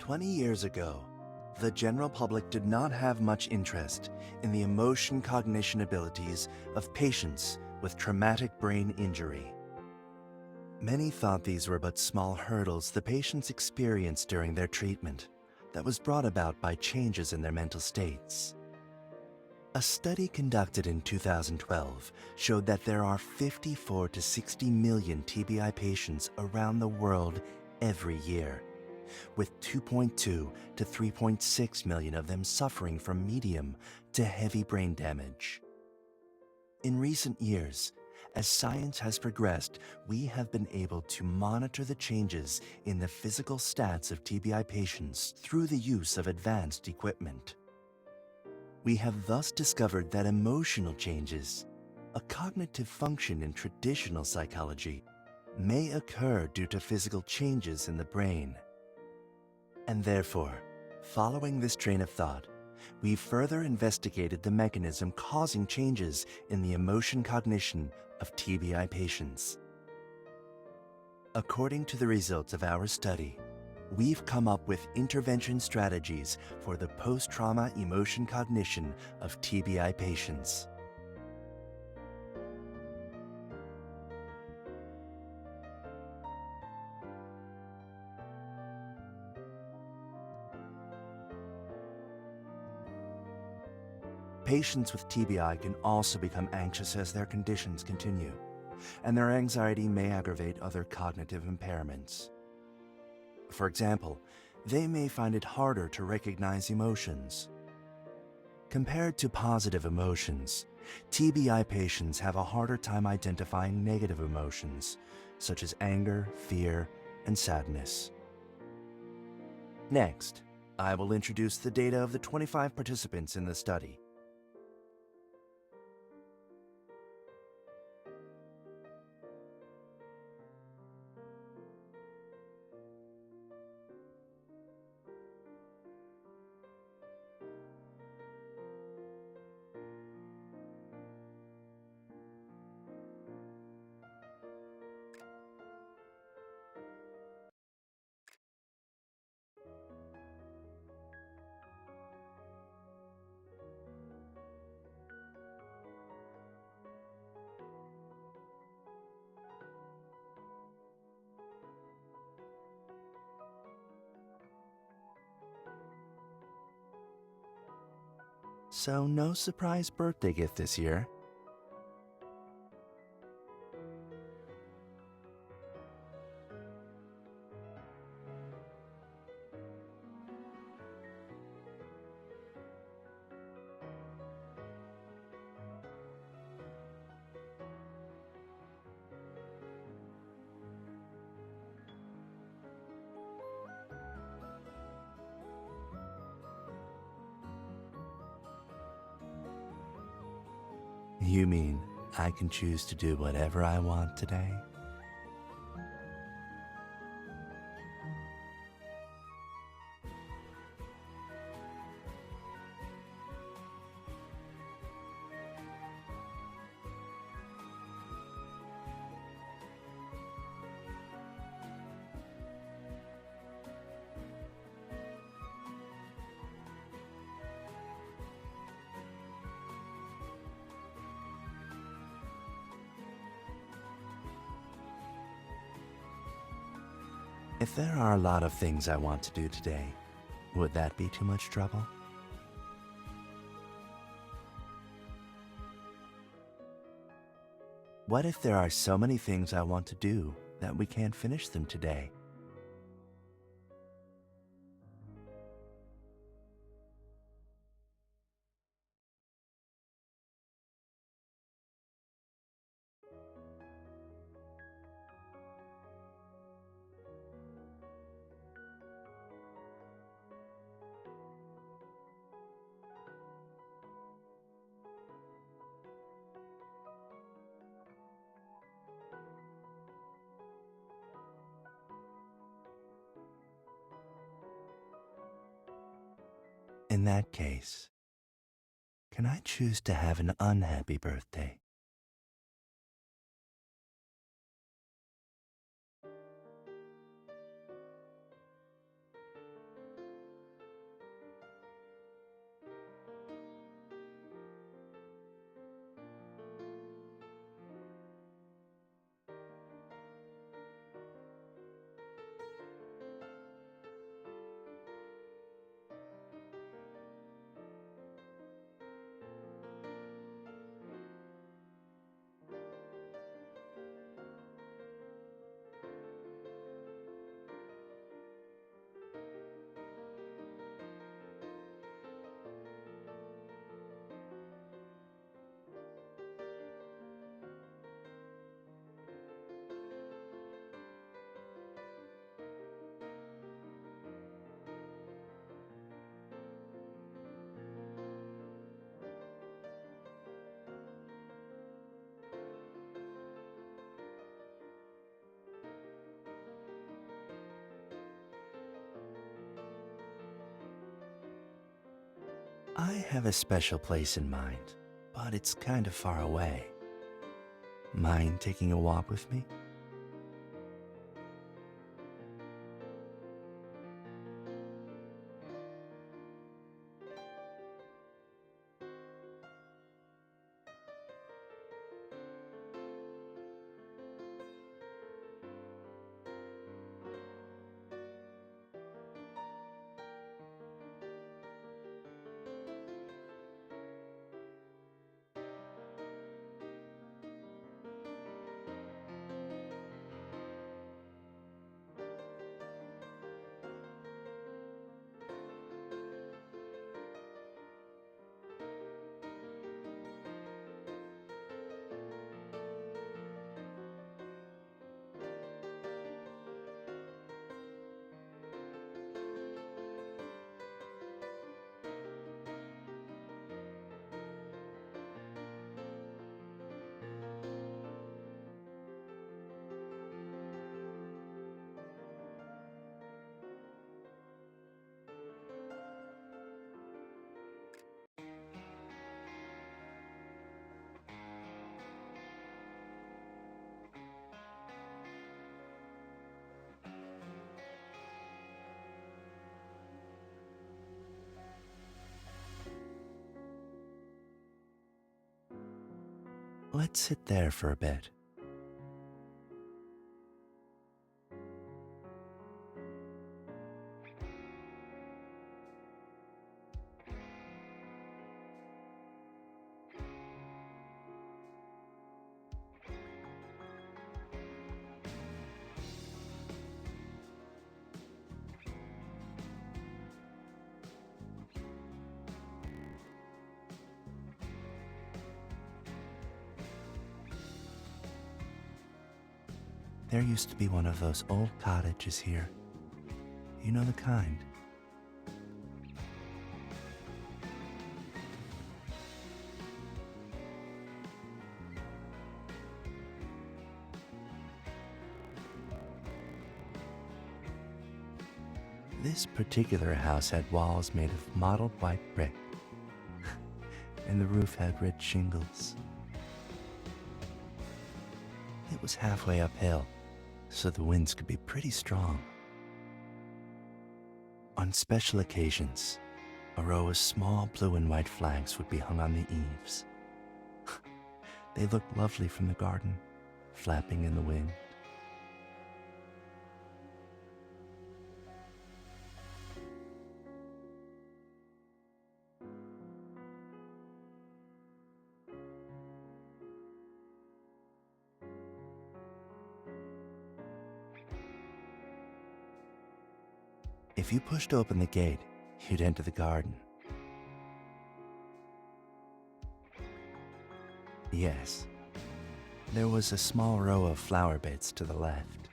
20 years ago, the general public did not have much interest in the emotion cognition abilities of patients with traumatic brain injury. Many thought these were but small hurdles the patients experienced during their treatment that was brought about by changes in their mental states. A study conducted in 2012 showed that there are 54 to 60 million TBI patients around the world every year, with 2.2 to 3.6 million of them suffering from medium to heavy brain damage. In recent years, as science has progressed, we have been able to monitor the changes in the physical stats of TBI patients through the use of advanced equipment. We have thus discovered that emotional changes, a cognitive function in traditional psychology, may occur due to physical changes in the brain. And therefore, following this train of thought, we further investigated the mechanism causing changes in the emotion cognition of TBI patients. According to the results of our study, we've come up with intervention strategies for the post-trauma emotion cognition of TBI patients. Patients with TBI can also become anxious as their conditions continue, and their anxiety may aggravate other cognitive impairments. For example, they may find it harder to recognize emotions. Compared to positive emotions, TBI patients have a harder time identifying negative emotions, such as anger, fear, and sadness. Next, I will introduce the data of the 25 participants in the study. So no surprise birthday gift this year. You mean I can choose to do whatever I want today? If there are a lot of things I want to do today, would that be too much trouble? What if there are so many things I want to do that we can't finish them today? In that case, can I choose to have an unhappy birthday? I have a special place in mind, but it's kind of far away. Mind taking a walk with me? Let's sit there for a bit. There used to be one of those old cottages here. You know the kind. This particular house had walls made of mottled white brick, and the roof had red shingles. It was halfway uphill, so the winds could be pretty strong. On special occasions, a row of small blue and white flags would be hung on the eaves. They looked lovely from the garden, flapping in the wind. If you pushed open the gate, you'd enter the garden. Yes, there was a small row of flower beds to the left.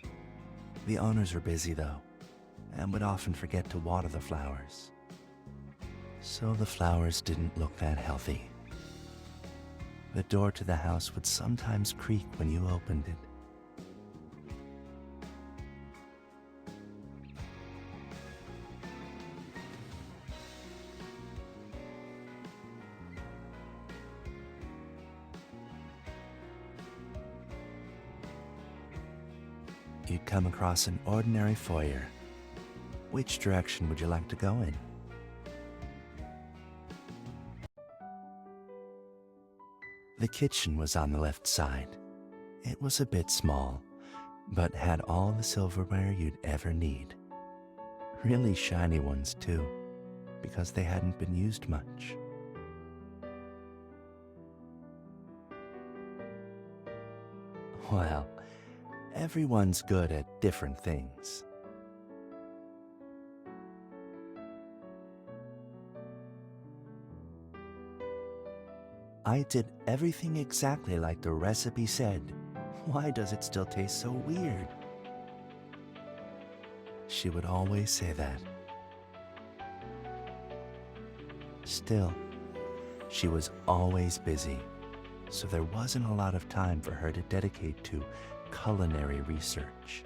The owners were busy though, and would often forget to water the flowers. So the flowers didn't look that healthy. The door to the house would sometimes creak when you opened it. You'd come across an ordinary foyer. Which direction would you like to go in? The kitchen was on the left side. It was a bit small, but had all the silverware you'd ever need. Really shiny ones too, because they hadn't been used much. Well, everyone's good at different things. I did everything exactly like the recipe said. Why does it still taste so weird? She would always say that. Still, she was always busy, so there wasn't a lot of time for her to dedicate to culinary research.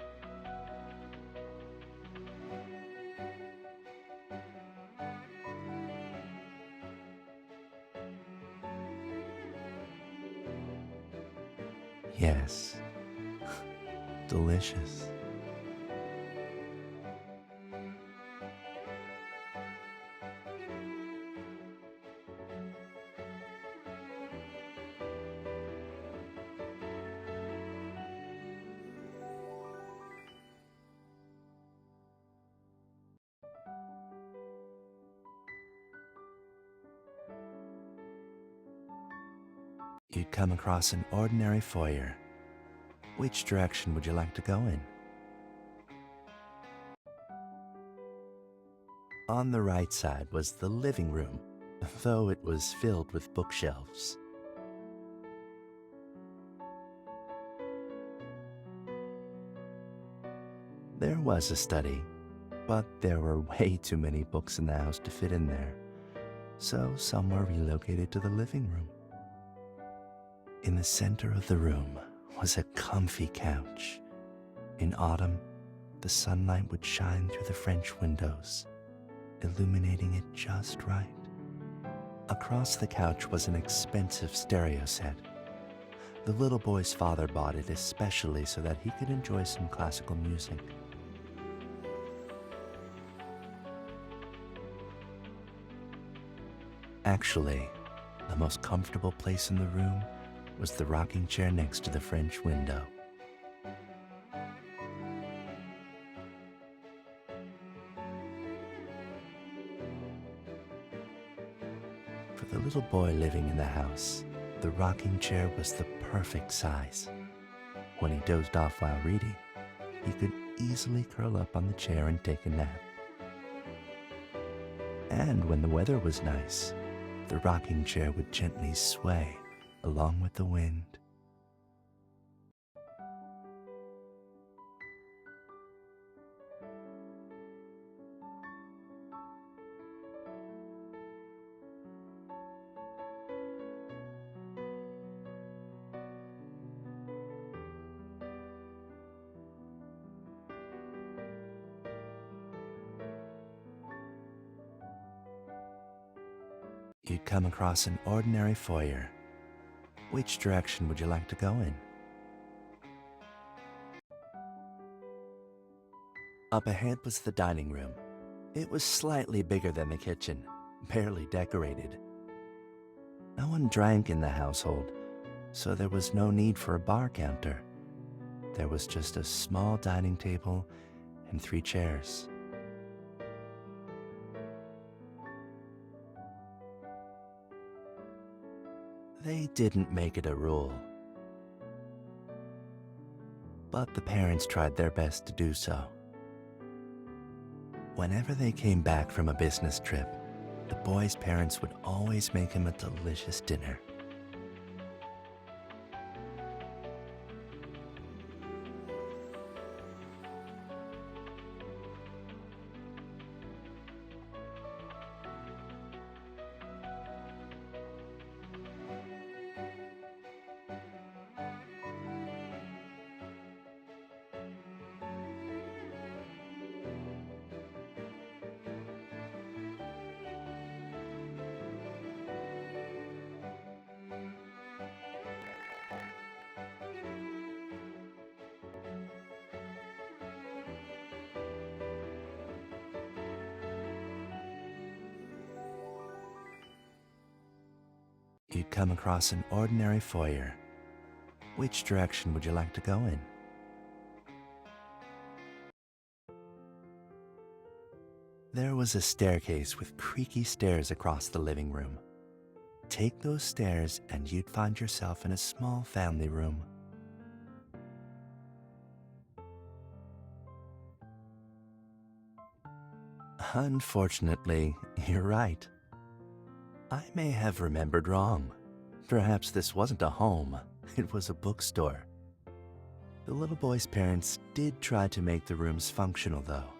Yes, delicious. You'd come across an ordinary foyer. Which direction would you like to go in? On the right side was the living room, though it was filled with bookshelves. There was a study, but there were way too many books in the house to fit in there, so some were relocated to the living room. In the center of the room was a comfy couch. In autumn, the sunlight would shine through the French windows, illuminating it just right. Across the couch was an expensive stereo set. The little boy's father bought it especially so that he could enjoy some classical music. Actually, the most comfortable place in the room was the rocking chair next to the French window. For the little boy living in the house, the rocking chair was the perfect size. When he dozed off while reading, he could easily curl up on the chair and take a nap. And when the weather was nice, the rocking chair would gently sway along with the wind. You'd come across an ordinary foyer. Which direction would you like to go in? Up ahead was the dining room. It was slightly bigger than the kitchen, barely decorated. No one drank in the household, so there was no need for a bar counter. There was just a small dining table and 3 chairs. They didn't make it a rule, but the parents tried their best to do so. Whenever they came back from a business trip, the boy's parents would always make him a delicious dinner. You'd come across an ordinary foyer. Which direction would you like to go in? There was a staircase with creaky stairs across the living room. Take those stairs and you'd find yourself in a small family room. Unfortunately, you're right. I may have remembered wrong. Perhaps this wasn't a home, it was a bookstore. The little boy's parents did try to make the rooms functional though.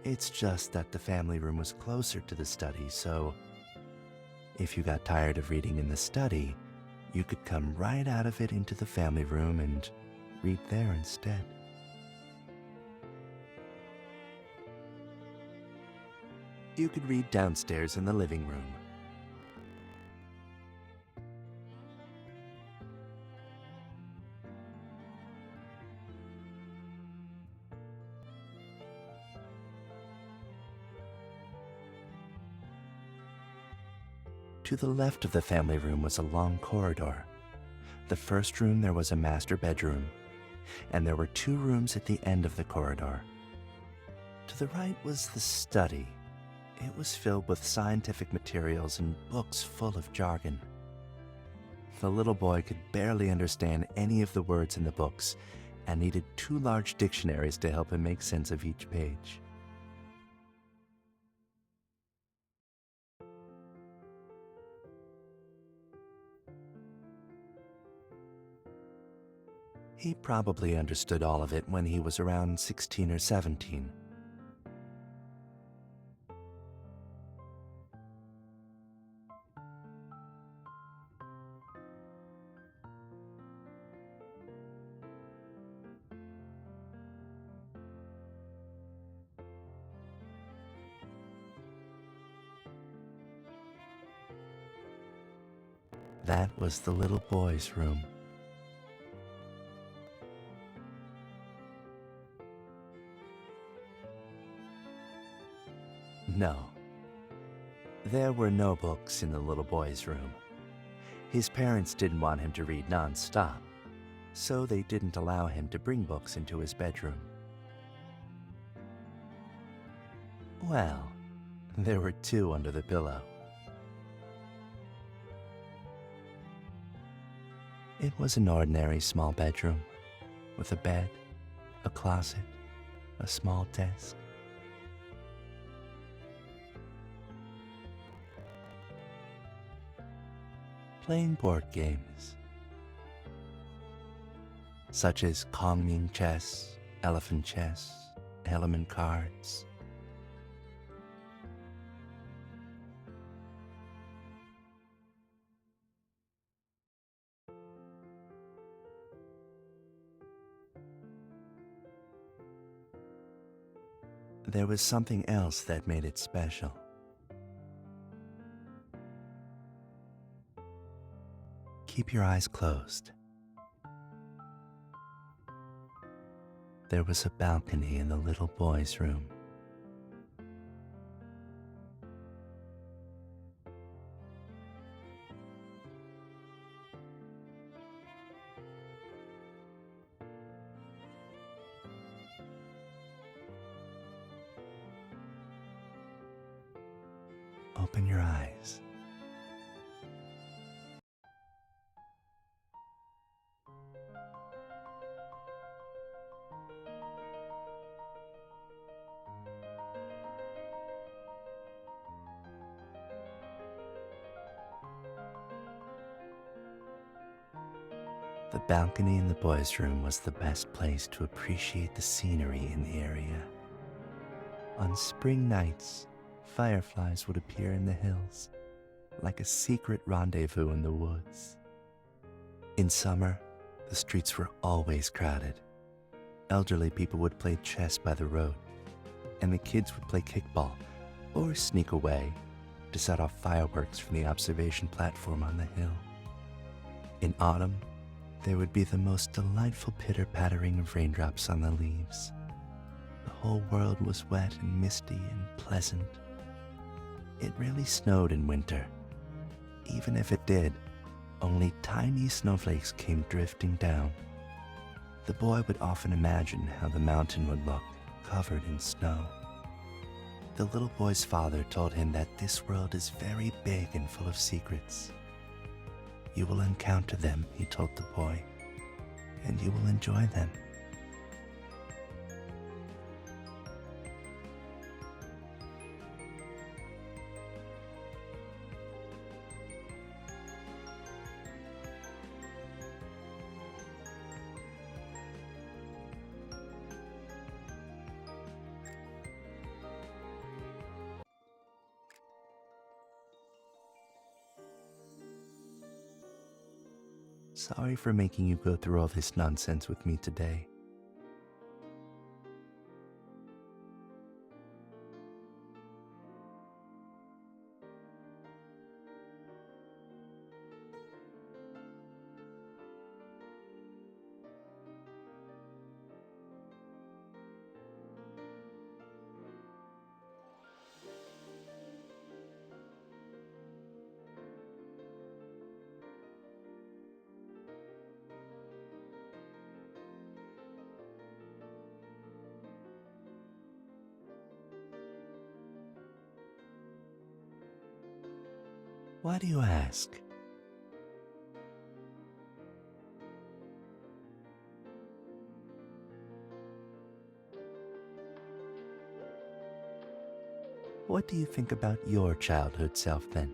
It's just that the family room was closer to the study, so if you got tired of reading in the study, you could come right out of it into the family room and read there instead. You could read downstairs in the living room. To the left of the family room was a long corridor. The first room there was a master bedroom, and there were 2 rooms at the end of the corridor. To the right was the study. It was filled with scientific materials and books full of jargon. The little boy could barely understand any of the words in the books and needed 2 large dictionaries to help him make sense of each page. He probably understood all of it when he was around 16 or 17. That was the little boy's room. No, there were no books in the little boy's room. His parents didn't want him to read non-stop, so they didn't allow him to bring books into his bedroom. Well, there were 2 under the pillow. It was an ordinary small bedroom, with a bed, a closet, a small desk. Playing board games, such as Kongming chess, elephant chess, element cards. There was something else that made it special. Keep your eyes closed. There was a balcony in the little boy's room. Open your eyes. The balcony in the boys' room was the best place to appreciate the scenery in the area. On spring nights, fireflies would appear in the hills, like a secret rendezvous in the woods. In summer, the streets were always crowded. Elderly people would play chess by the road, and the kids would play kickball or sneak away to set off fireworks from the observation platform on the hill. In autumn, there would be the most delightful pitter-pattering of raindrops on the leaves. The whole world was wet and misty and pleasant. It rarely snowed in winter. Even if it did, only tiny snowflakes came drifting down. The boy would often imagine how the mountain would look, covered in snow. The little boy's father told him that this world is very big and full of secrets. You will encounter them, he told the boy, and you will enjoy them. Sorry for making you go through all this nonsense with me today. Why do you ask? What do you think about your childhood self then?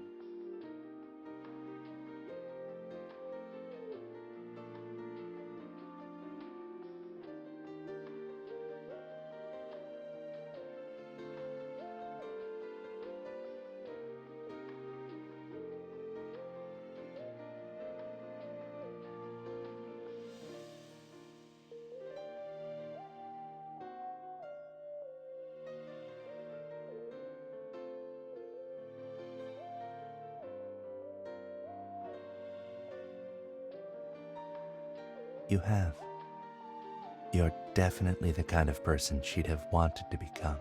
You have. You're definitely the kind of person she'd have wanted to become.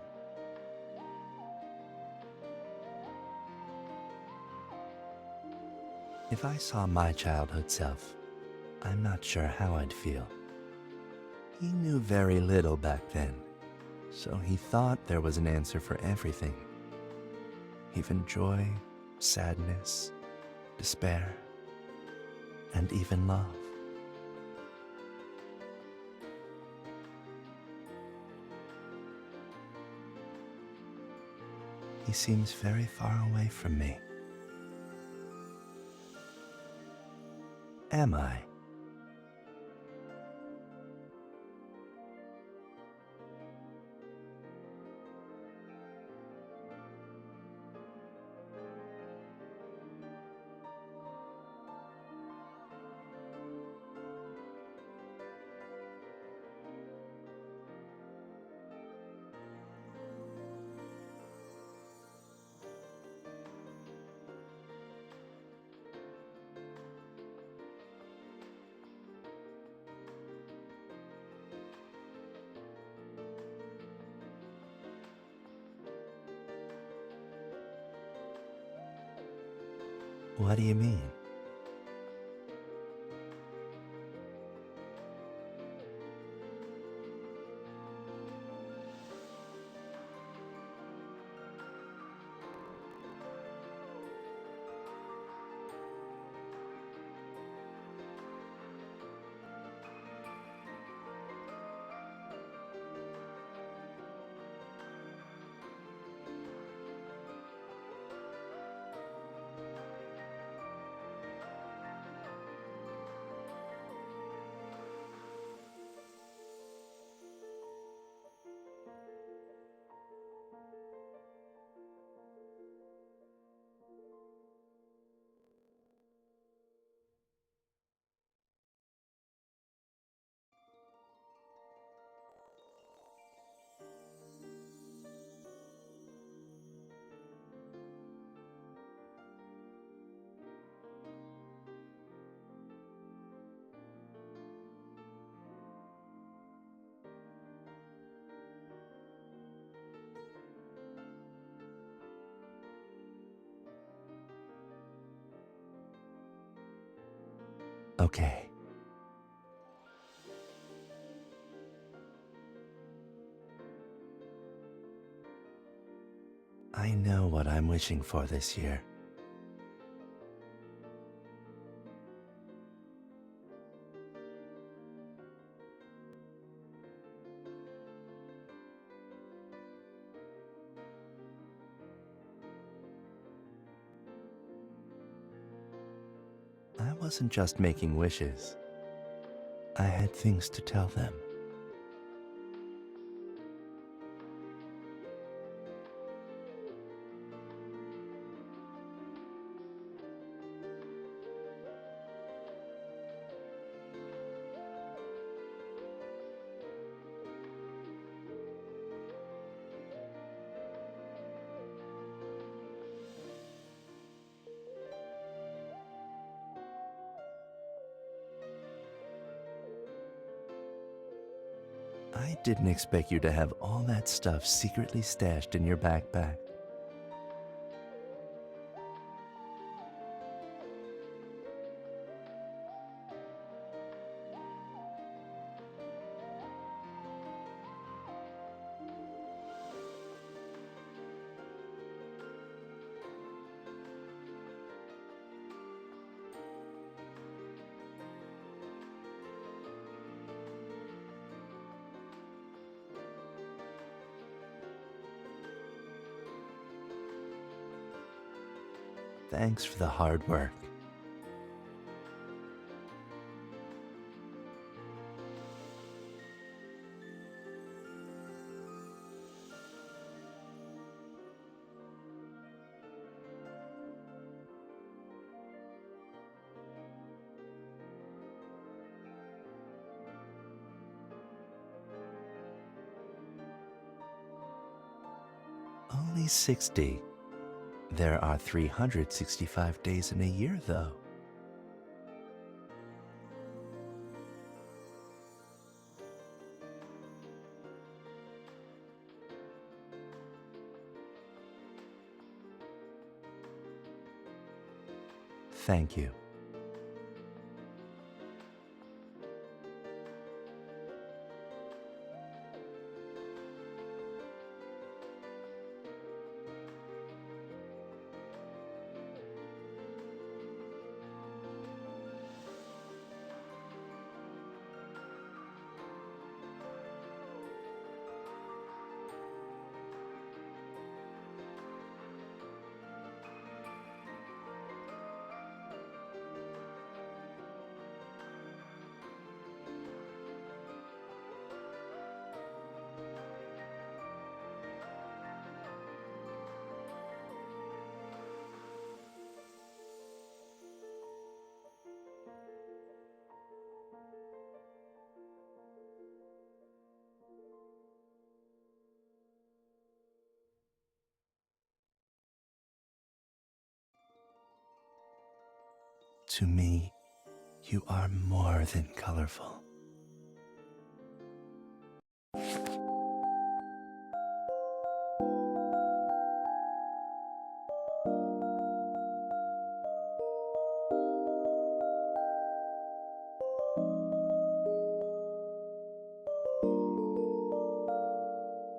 If I saw my childhood self, I'm not sure how I'd feel. He knew very little back then, so he thought there was an answer for everything. Even joy, sadness, despair, and even love. He seems very far away from me. Am I? What do you mean? Okay. I know what I'm wishing for this year. I wasn't just making wishes. I had things to tell them. I didn't expect you to have all that stuff secretly stashed in your backpack. Thanks for the hard work. Only 60. There are 365 days in a year, though. Thank you. To me, you are more than colorful.